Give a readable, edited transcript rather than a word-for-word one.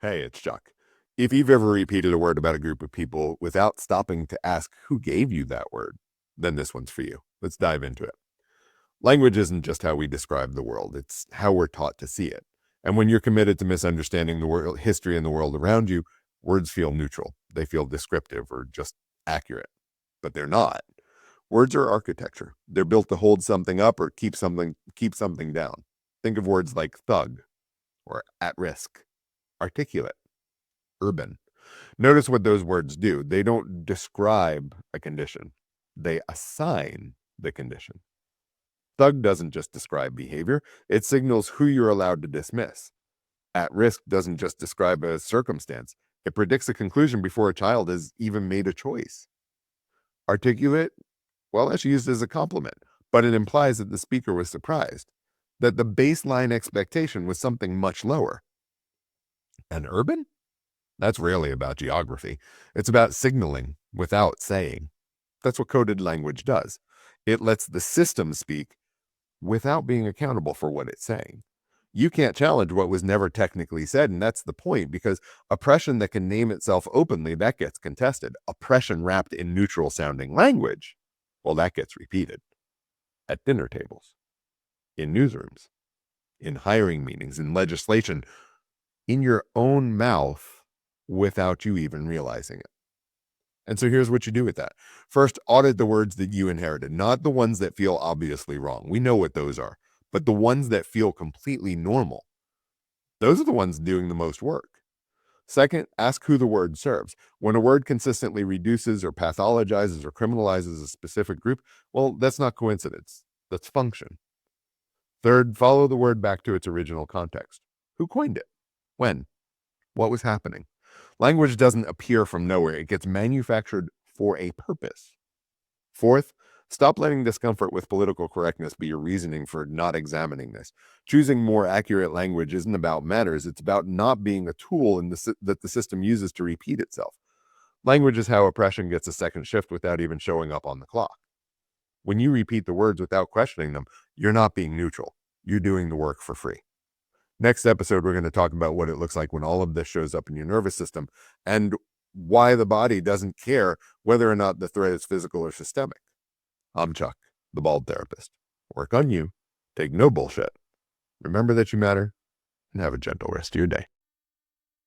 Hey, it's Chuck. If you've ever repeated a word about a group of people without stopping to ask who gave you that word, then this one's for you. Let's dive into it. Language isn't just how we describe the world, it's how we're taught to see it. And when you're committed to misunderstanding the world, history and the world around you, words feel neutral. They feel descriptive or just accurate. But they're not. Words are architecture. They're built to hold something up or keep something down. Think of words like thug or at risk, articulate, urban. Notice what those words do. They don't describe a condition, they assign the condition. Thug doesn't just describe behavior, it signals who you're allowed to dismiss. At risk doesn't just describe a circumstance, it predicts a conclusion before a child has even made a choice. Articulate, well, that's used as a compliment, but it implies that the speaker was surprised, that the baseline expectation was something much lower. And urban? That's rarely about geography. It's about signaling without saying. That's what coded language does. It lets the system speak without being accountable for what it's saying. You can't challenge what was never technically said, and that's the point, because oppression that can name itself openly, that gets contested. Oppression wrapped in neutral sounding language, well, that gets repeated. At dinner tables, in newsrooms, in hiring meetings, in legislation, in your own mouth without you even realizing it. And so here's what you do with that. First, audit the words that you inherited, not the ones that feel obviously wrong. We know what those are, but the ones that feel completely normal. Those are the ones doing the most work. Second, ask who the word serves. When a word consistently reduces or pathologizes or criminalizes a specific group, well, that's not coincidence. That's function. Third, follow the word back to its original context. Who coined it? When? What was happening? Language doesn't appear from nowhere. It gets manufactured for a purpose. Fourth, stop letting discomfort with political correctness be your reasoning for not examining this. Choosing more accurate language isn't about manners. It's about not being a tool that the system uses to repeat itself. Language is how oppression gets a second shift without even showing up on the clock. When you repeat the words without questioning them, you're not being neutral. You're doing the work for free. Next episode, we're going to talk about what it looks like when all of this shows up in your nervous system and why the body doesn't care whether or not the threat is physical or systemic. I'm Chuck, the bald therapist. Work on you, take no bullshit. Remember that you matter, and have a gentle rest of your day.